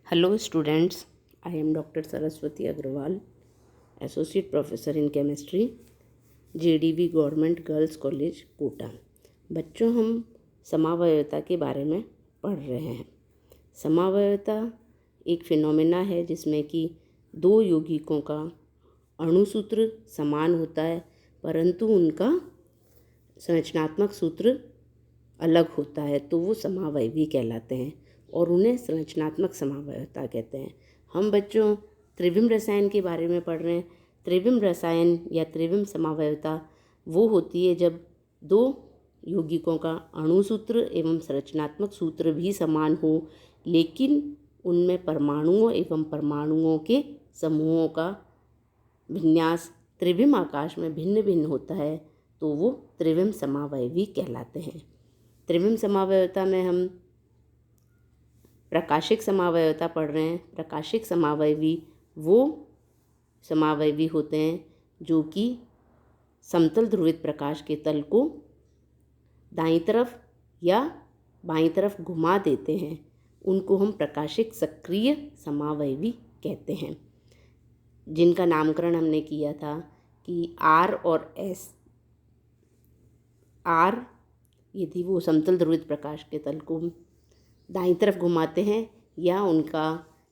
Hello students, I am Dr. Saraswati Agrawal, Associate Professor in Chemistry, JDV Government Girls College, Kota. बच्चों, हम समावयवता के बारे में पढ़ रहे हैं। समावयवता एक फिनोमेना है जिसमें कि दो यौगिकों का अणुसूत्र समान होता है, परंतु उनका संरचनात्मक सूत्र अलग होता है, तो वो समावयवी कहलाते हैं और उन्हें संरचनात्मक समावयवता कहते हैं। हम बच्चों त्रिविम रसायन के बारे में पढ़ रहे हैं। त्रिविम रसायन या त्रिविम समावयवता वो होती है जब दो यौगिकों का अणुसूत्र एवं संरचनात्मक सूत्र भी समान हो, लेकिन उनमें परमाणुओं एवं परमाणुओं के समूहों का विन्यास त्रिविम आकाश में भिन्न भिन्न होता है, तो वो त्रिविम समावयवी कहलाते हैं। त्रिविम समावयवता में हम प्रकाशिक समावयवता पढ़ रहे हैं। प्रकाशिक समावयवी वो समावयवी होते हैं जो कि समतल ध्रुवित प्रकाश के तल को दाईं तरफ या बाईं तरफ घुमा देते हैं। उनको हम प्रकाशिक सक्रिय समावयवी कहते हैं, जिनका नामकरण हमने किया था कि आर और एस। आर यदि वो समतल ध्रुवित प्रकाश के तल को दाईं तरफ घुमाते हैं या उनका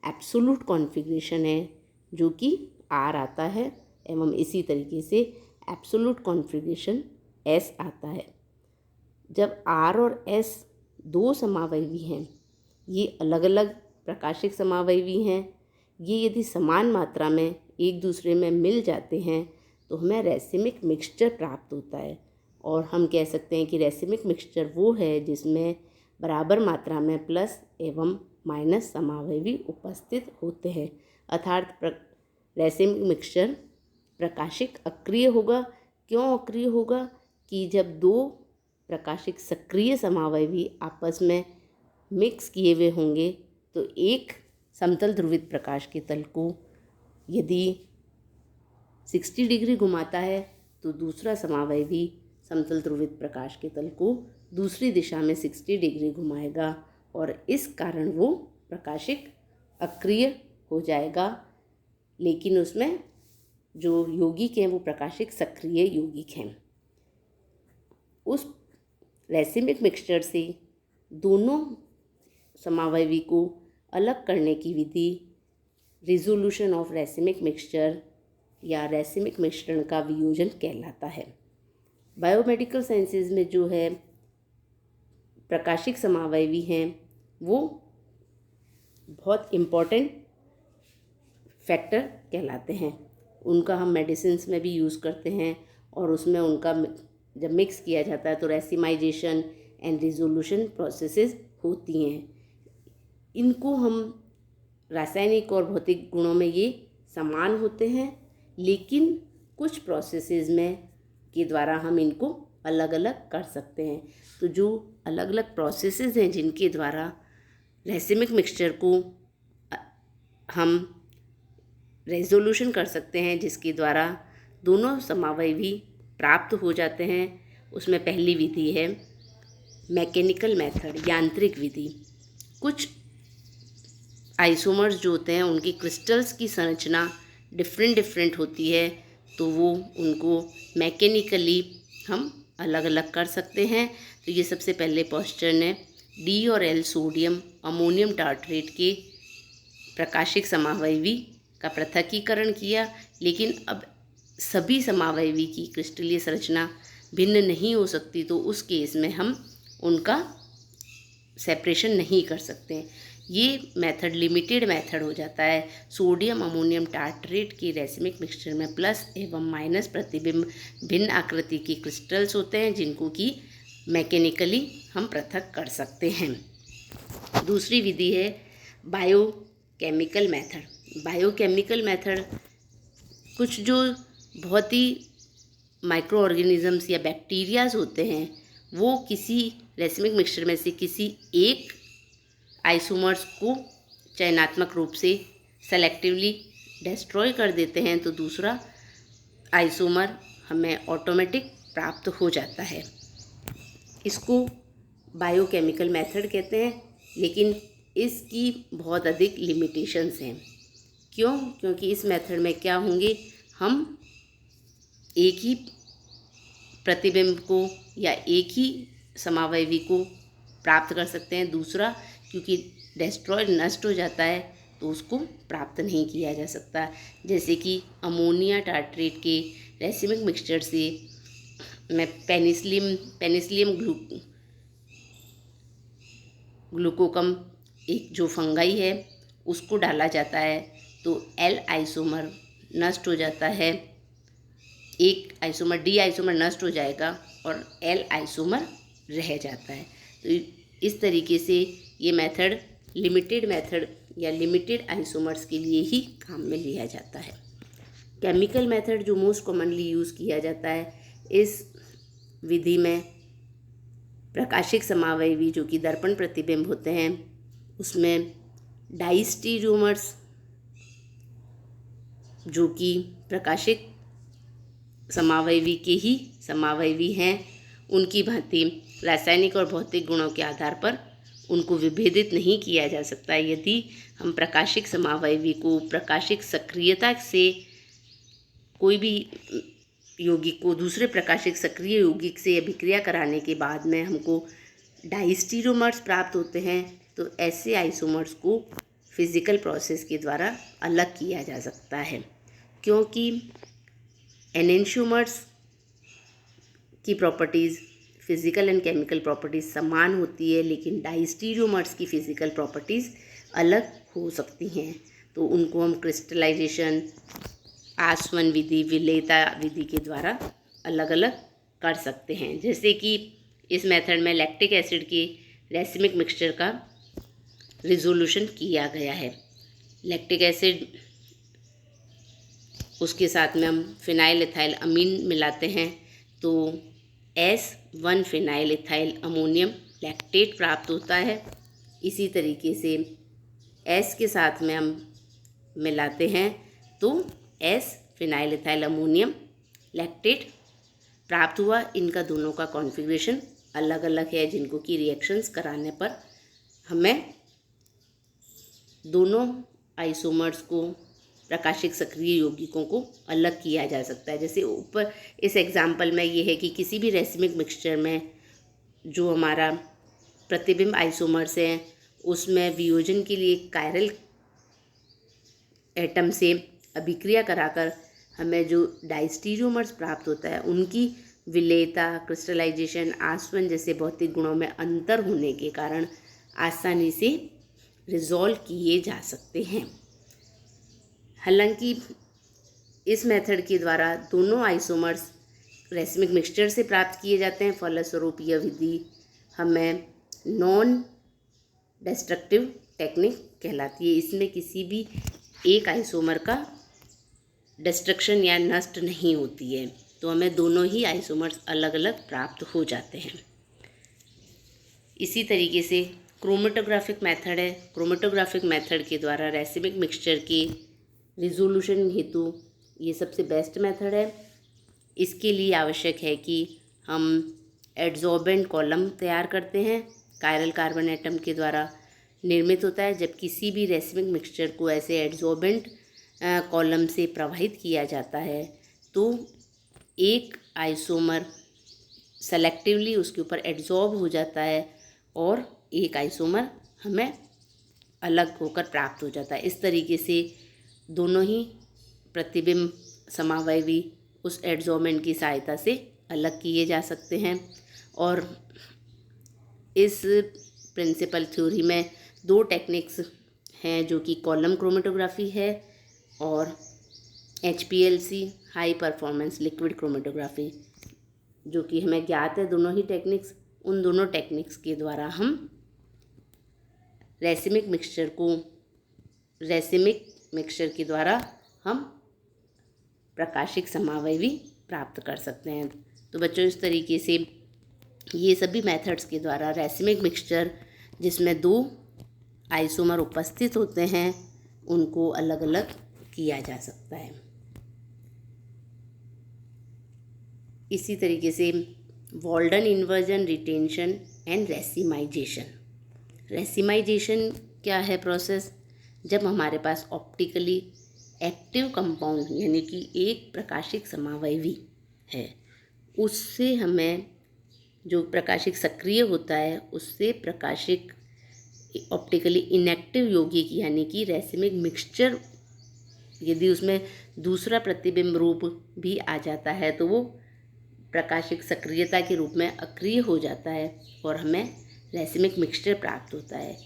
एब्सोल्यूट कॉन्फ़िगरेशन है जो कि आर आता है, एवं इसी तरीके से एब्सोल्यूट कॉन्फ़िगरेशन एस आता है। जब आर और एस दो समावयवी हैं, ये अलग अलग प्रकाशिक समावयवी हैं, ये यदि समान मात्रा में एक दूसरे में मिल जाते हैं तो हमें रैसिमिक मिक्सचर प्राप्त होता है। और हम कह सकते हैं कि रैसिमिक मिक्सचर वो है जिसमें बराबर मात्रा में प्लस एवं माइनस समावयवी उपस्थित होते हैं। अर्थात रैसिमिक मिक्सचर प्रकाशिक अक्रिय होगा। क्यों अक्रिय होगा? कि जब दो प्रकाशिक सक्रिय समावयवी आपस में मिक्स किए हुए होंगे तो एक समतल ध्रुवित प्रकाश के तल को यदि 60 डिग्री घुमाता है तो दूसरा समावयवी समतल ध्रुवित प्रकाश के तल को दूसरी दिशा में 60 डिग्री घुमाएगा और इस कारण वो प्रकाशिक अक्रिय हो जाएगा, लेकिन उसमें जो यौगिक हैं वो प्रकाशिक सक्रिय यौगिक हैं। उस रैसिमिक मिक्सचर से दोनों समावयवी को अलग करने की विधि रिजोल्यूशन ऑफ रैसिमिक मिक्सचर या रैसिमिक मिश्रण का वियोजन कहलाता है। बायोमेडिकल साइंसेज में जो है प्रकाशिक समावयवी हैं वो बहुत इम्पॉर्टेंट फैक्टर कहलाते हैं। उनका हम मेडिसिन्स में भी यूज़ करते हैं और उसमें उनका जब मिक्स किया जाता है तो रैसिमाइजेशन एंड रिजोल्यूशन प्रोसेसेस होती हैं। इनको हम रासायनिक और भौतिक गुणों में ये समान होते हैं, लेकिन कुछ प्रोसेसेस में के द्वारा हम इनको अलग अलग कर सकते हैं। तो जो अलग अलग प्रोसेसेस हैं जिनके द्वारा रैसिमिक मिक्सचर को हम रेजोल्यूशन कर सकते हैं, जिसके द्वारा दोनों समावयवी प्राप्त हो जाते हैं, उसमें पहली विधि है मैकेनिकल मेथड, यांत्रिक विधि। कुछ आइसोमर्स जो होते हैं उनकी क्रिस्टल्स की संरचना डिफरेंट होती है, तो वो उनको मैकेनिकली हम अलग अलग कर सकते हैं। तो ये सबसे पहले पोस्चर ने डी और एल सोडियम अमोनियम टार्ट्रेट के प्रकाशिक समावयवी का पृथक्कीकरण किया, लेकिन अब सभी समावयवी की क्रिस्टलीय संरचना भिन्न नहीं हो सकती, तो उस केस में हम उनका सेपरेशन नहीं कर सकते। ये मेथड लिमिटेड मेथड हो जाता है। सोडियम अमोनियम टार्ट्रेट की रैसिमिक मिक्सचर में प्लस एवं माइनस प्रतिबिंब भिन्न आकृति की क्रिस्टल्स होते हैं, जिनको कि मैकेनिकली हम पृथक कर सकते हैं। दूसरी विधि है बायोकेमिकल मेथड। बायोकेमिकल मेथड कुछ जो बहुत ही माइक्रो ऑर्गेनिजम्स या बैक्टीरियाज होते हैं वो किसी रैसिमिक मिक्सचर में से किसी एक आइसोमर्स को चयनात्मक रूप से सेलेक्टिवली डिस्ट्रॉय कर देते हैं, तो दूसरा आइसोमर हमें ऑटोमेटिक प्राप्त हो जाता है। इसको बायोकेमिकल मेथड कहते हैं, लेकिन इसकी बहुत अधिक लिमिटेशंस हैं। क्यों? क्योंकि इस मेथड में क्या होंगे, हम एक ही प्रतिबिंब को या एक ही समावयवी को प्राप्त कर सकते हैं। दूसरा, क्योंकि डेस्ट्रॉय नष्ट हो जाता है तो उसको प्राप्त नहीं किया जा सकता। जैसे कि अमोनिया टार्ट्रेट के रेसिमिक मिक्सचर से मैं पेनिसिलियम ग्लूकोकम एक जो फंगाई है उसको डाला जाता है तो एल आइसोमर नष्ट हो जाता है, एक आइसोमर डी आइसोमर नष्ट हो जाएगा और एल आइसोमर रह जाता है। तो इस तरीके से ये मेथड लिमिटेड मेथड या लिमिटेड आइसोमर्स के लिए ही काम में लिया जाता है। केमिकल मेथड जो मोस्ट कॉमनली यूज़ किया जाता है, इस विधि में प्रकाशिक समावयवी जो कि दर्पण प्रतिबिंब होते हैं उसमें डाइस्टीरियोमर्स जो कि प्रकाशिक समावयवी के ही समावयवी हैं, उनकी भांति रासायनिक और भौतिक गुणों के आधार पर उनको विभेदित नहीं किया जा सकता। यदि हम प्रकाशिक समावयवी को प्रकाशिक सक्रियता से कोई भी यौगिक को दूसरे प्रकाशिक सक्रिय यौगिक से अभिक्रिया कराने के बाद में हमको डाइस्टीरियोमर्स प्राप्त होते हैं तो ऐसे आइसोमर्स को फिज़िकल प्रोसेस के द्वारा अलग किया जा सकता है। क्योंकि एनेंशियोमर्स की properties physical and chemical properties समान होती है, लेकिन डाइस्टीरियोमर्स की फ़िज़िकल प्रॉपर्टीज़ अलग हो सकती हैं। तो उनको हम क्रिस्टलाइजेशन, आसवन विधि, विलेयता विधि के द्वारा अलग अलग कर सकते हैं। जैसे कि इस मेथड में लैक्टिक एसिड के रेसिमिक मिक्सचर का रिजोल्यूशन किया गया है। लैक्टिक एसिड उसके साथ में हम फिनाइल इथाइल अमीन मिलाते हैं तो S1 phenyl ethyl ammonium lactate प्राप्त होता है। इसी तरीके से S के साथ में हम मिलाते हैं तो S phenyl ethyl ammonium lactate प्राप्त हुआ। इनका दोनों का कॉन्फ़िगरेशन अलग अलग है, जिनको कि रिएक्शंस कराने पर हमें दोनों आइसोमर्स को प्रकाशिक सक्रिय यौगिकों को अलग किया जा सकता है। जैसे ऊपर इस एग्जाम्पल में ये है कि किसी भी रेसिमिक मिक्सचर में जो हमारा प्रतिबिंब आइसोमर्स हैं उसमें वियोजन के लिए कायरल एटम से अभिक्रिया कराकर हमें जो डाइस्टीरियोमर्स प्राप्त होता है उनकी विलेयता, क्रिस्टलाइजेशन, आसवन जैसे भौतिक गुणों में अंतर होने के कारण आसानी से रिजॉल्व किए जा सकते हैं। हालांकि इस मेथड के द्वारा दोनों आइसोमर्स रेसिमिक मिक्सचर से प्राप्त किए जाते हैं। फलस्वरूप यह विधि हमें नॉन डिस्ट्रक्टिव टेक्निक कहलाती है। इसमें किसी भी एक आइसोमर का डिस्ट्रक्शन या नष्ट नहीं होती है, तो हमें दोनों ही आइसोमर्स अलग अलग प्राप्त हो जाते हैं। इसी तरीके से क्रोमेटोग्राफिक मेथड है। क्रोमेटोग्राफिक मेथड के द्वारा रेसिमिक मिक्सचर के रिजोल्यूशन हेतु ये सबसे बेस्ट मेथड है। इसके लिए आवश्यक है कि हम एड्जॉर्बेंट कॉलम तैयार करते हैं, कायरल कार्बन एटम के द्वारा निर्मित होता है। जब किसी भी रेसिमिक मिक्सचर को ऐसे एड्जॉर्बेंट कॉलम से प्रवाहित किया जाता है तो एक आइसोमर सेलेक्टिवली उसके ऊपर एड्जॉर्ब हो जाता है और एक आइसोमर हमें अलग होकर प्राप्त हो जाता है। इस तरीके से दोनों ही प्रतिबिंब समावयवी उस एड्जॉर्बमेंट की सहायता से अलग किए जा सकते हैं। और इस प्रिंसिपल थ्योरी में दो टेक्निक्स हैं जो कि कॉलम क्रोमेटोग्राफी है और HPLC high performance liquid chromatography, जो कि हमें ज्ञात है दोनों ही टेक्निक्स। उन दोनों टेक्निक्स के द्वारा हम रेसिमिक मिक्सचर के द्वारा हम प्रकाशिक समावयवी प्राप्त कर सकते हैं। तो बच्चों, इस तरीके से ये सभी मेथड्स के द्वारा रेसिमिक मिक्सचर जिसमें दो आइसोमर उपस्थित होते हैं उनको अलग अलग किया जा सकता है। इसी तरीके से Walden inversion, retention and racemisation क्या है प्रोसेस? जब हमारे पास ऑप्टिकली एक्टिव कंपाउंड यानी कि एक प्रकाशिक समावयवी है, उससे हमें जो प्रकाशिक सक्रिय होता है उससे प्रकाशिक ऑप्टिकली इनएक्टिव यौगिक यानी कि रैसिमिक मिक्सचर, यदि उसमें दूसरा प्रतिबिंब रूप भी आ जाता है तो वो प्रकाशिक सक्रियता के रूप में अक्रिय हो जाता है और हमें रैसिमिक मिक्सचर प्राप्त होता है।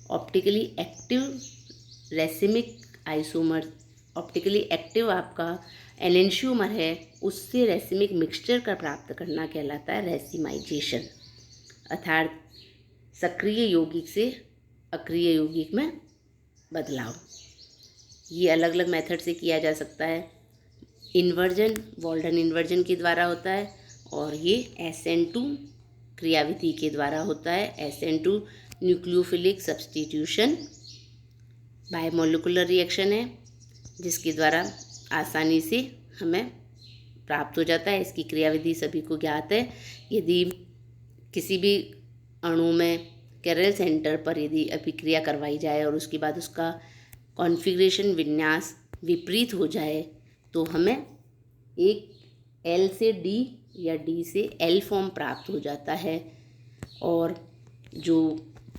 Optically active racemic isomer, optically active आपका एनेंशियोमर है, उससे रैसिमिक मिक्सचर का प्राप्त करना कहलाता है रैसिमाइजेशन, अर्थात सक्रिय यौगिक से अक्रिय यौगिक में बदलाव। ये अलग अलग मेथड से किया जा सकता है। इन्वर्जन वॉल्डन इन्वर्जन के द्वारा होता है और ये SN2 क्रियाविधि के द्वारा होता है। SN2 nucleophilic substitution biomolecular reaction है जिसके द्वारा आसानी से हमें प्राप्त हो जाता है। इसकी क्रियाविधि सभी को ज्ञात है। यदि किसी भी अणु में कैरल सेंटर पर यदि अभिक्रिया करवाई जाए और उसके बाद उसका कॉन्फ़िगरेशन विन्यास विपरीत हो जाए तो हमें एक L से D या D से L फॉर्म प्राप्त हो जाता है और जो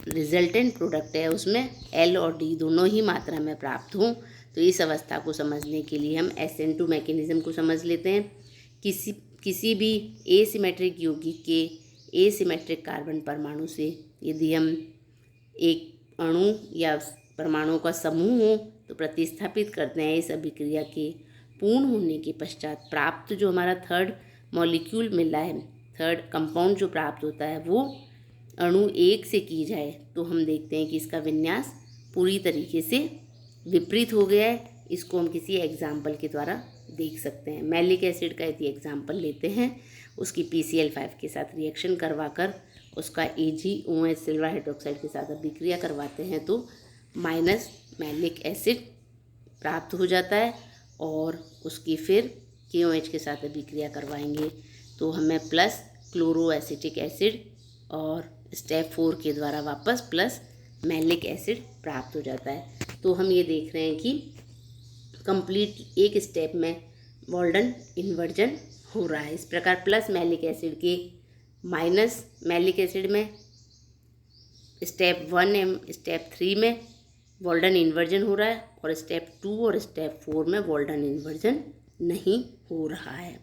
रिजल्टेंट प्रोडक्ट है उसमें L और D दोनों ही मात्रा में प्राप्त हों। तो इस अवस्था को समझने के लिए हम SN2 मैकेनिज़्म को समझ लेते हैं। किसी भी एसिमेट्रिक यौगिक के एसिमेट्रिक कार्बन परमाणु से यदि हम एक अणु या परमाणुओं का समूह हो तो प्रतिस्थापित करते हैं। इस अभिक्रिया के पूर्ण होने के पश्चात प्राप्त जो हमारा थर्ड मॉलिक्यूल मिला है, थर्ड कंपाउंड जो प्राप्त होता है, वो अणु 1 से की जाए तो हम देखते हैं कि इसका विन्यास पूरी तरीके से विपरीत हो गया है। इसको हम किसी एग्जाम्पल के द्वारा देख सकते हैं। मैलिक एसिड का यदि एग्जाम्पल लेते हैं, उसकी PCl5 के साथ रिएक्शन करवाकर उसका AgOH सिल्वर हाइड्रोक्साइड के साथ अभिक्रिया करवाते हैं तो माइनस मैलिक एसिड प्राप्त हो जाता है और उसकी फिर KOH के साथ अभिक्रिया करवाएंगे तो हमें प्लस क्लोरोएसिटिक एसिड और स्टेप 4 के द्वारा वापस प्लस मैलिक एसिड प्राप्त हो जाता है। तो हम ये देख रहे हैं कि कंप्लीट एक स्टेप में वॉल्डन इन्वर्जन हो रहा है। इस प्रकार प्लस मैलिक एसिड के माइनस मैलिक एसिड में स्टेप 1 एवं स्टेप 3 में वॉल्डन इन्वर्जन हो रहा है और स्टेप 2 और स्टेप 4 में वॉल्डन इन्वर्जन नहीं हो रहा है।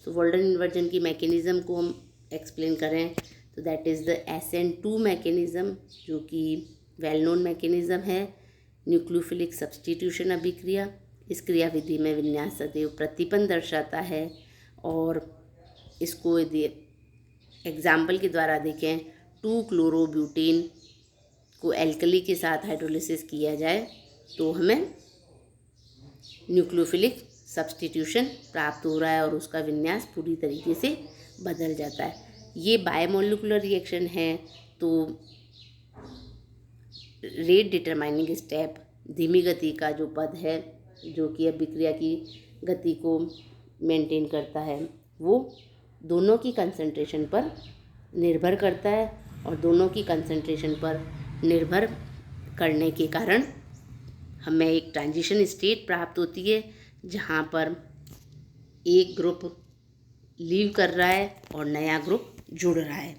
तो वॉल्डन इन्वर्जन की मैकेनिज़्म को हम एक्सप्लेन करें तो that is the SN2 mechanism, जो कि वेल नोन मैकेनिज़्म है। न्यूक्लियोफिलिक सब्स्टिट्यूशन अभिक्रिया, इस क्रियाविधि में विन्यास सदैव प्रतिपन्न दर्शाता है और इसको यदि एग्जाम्पल के द्वारा देखें 2-क्लोरोब्यूटेन को एल्कली के साथ हाइड्रोलिसिस किया जाए तो हमें न्यूक्लियोफिलिक सब्स्टिट्यूशन प्राप्त हो रहा है और उसका विन्यास पूरी तरीके से बदल जाता है। ये बायोमोलिकुलर रिएक्शन है तो रेट डिटरमाइनिंग स्टेप, धीमी गति का जो पद है जो कि अभिक्रिया की गति को मेंटेन करता है, वो दोनों की कंसंट्रेशन पर निर्भर करता है और दोनों की कंसंट्रेशन पर निर्भर करने के कारण हमें एक ट्रांजिशन स्टेट प्राप्त होती है जहाँ पर एक ग्रुप लीव कर रहा है और नया ग्रुप जुड़ रहा है।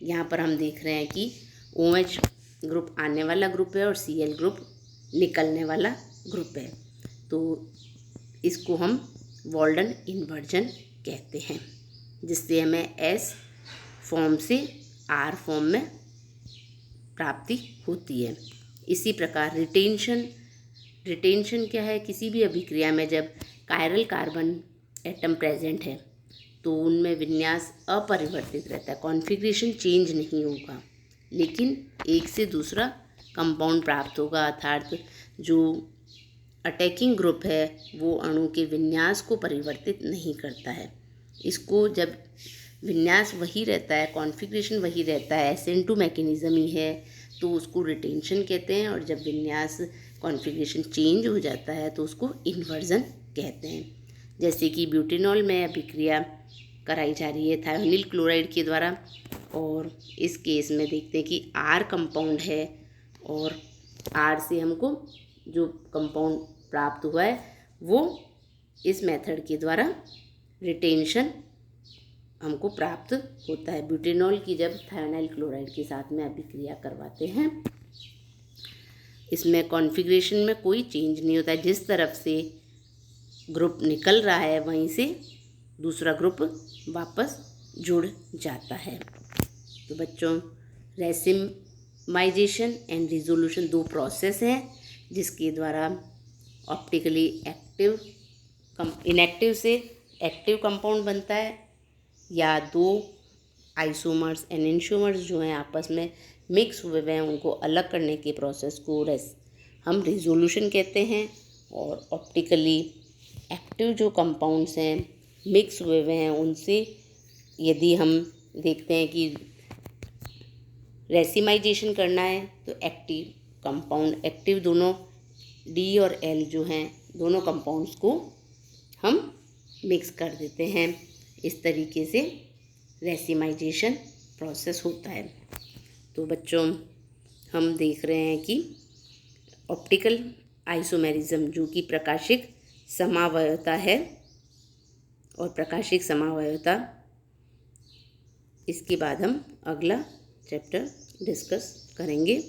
यहाँ पर हम देख रहे हैं कि OH ग्रुप आने वाला ग्रुप है और Cl ग्रुप निकलने वाला ग्रुप है। तो इसको हम वॉल्डन इन्वर्जन कहते हैं, जिससे हमें S फॉर्म से R फॉर्म में प्राप्ति होती है। इसी प्रकार रिटेंशन क्या है? किसी भी अभिक्रिया में जब कायरल कार्बन एटम प्रेजेंट है तो उनमें विन्यास अपरिवर्तित रहता है, कॉन्फ़िगरेशन चेंज नहीं होगा, लेकिन एक से दूसरा कंपाउंड प्राप्त होगा, अर्थात जो अटैकिंग ग्रुप है वो अणु के विन्यास को परिवर्तित नहीं करता है। इसको जब विन्यास वही रहता है, कॉन्फ़िगरेशन वही रहता है, SN2 मैकेनिज़्म ही है, तो उसको रिटेंशन कहते हैं। और जब विन्यास कॉन्फ़िगरेशन चेंज हो जाता है तो उसको इन्वर्जन कहते हैं। जैसे कि ब्यूटेनॉल में अभिक्रिया कराई जा रही है थायोनिल क्लोराइड के द्वारा और इस केस में देखते हैं कि R कंपाउंड है और R से हमको जो कंपाउंड प्राप्त हुआ है वो इस मेथड के द्वारा रिटेंशन हमको प्राप्त होता है। ब्यूटेनॉल की जब थायोनाइल क्लोराइड के साथ में अभिक्रिया करवाते हैं, इसमें कॉन्फ़िगरेशन में कोई चेंज नहीं होता है। जिस तरफ से ग्रुप निकल रहा है वहीं से दूसरा ग्रुप वापस जुड़ जाता है। तो बच्चों, रेसिमाइजेशन एंड रिजोल्यूशन दो प्रोसेस हैं जिसके द्वारा ऑप्टिकली एक्टिव इनएक्टिव से एक्टिव कंपाउंड बनता है, या दो आइसोमर्स एनेंटियोमर्स जो हैं आपस में मिक्स हुए हैं उनको अलग करने के प्रोसेस को हम रिजोल्यूशन कहते हैं। और ऑप्टिकली एक्टिव जो कंपाउंड्स हैं मिक्स हुए हैं उनसे यदि हम देखते हैं कि रेसिमाइजेशन करना है तो एक्टिव कंपाउंड एक्टिव दोनों D और L जो हैं दोनों कंपाउंड्स को हम मिक्स कर देते हैं। इस तरीके से रेसिमाइजेशन प्रोसेस होता है। तो बच्चों, हम देख रहे हैं कि ऑप्टिकल आइसोमेरिज्म जो कि प्रकाशिक समावयवता है, और प्रकाशिक समावयवता इसके बाद हम अगला चैप्टर डिस्कस करेंगे।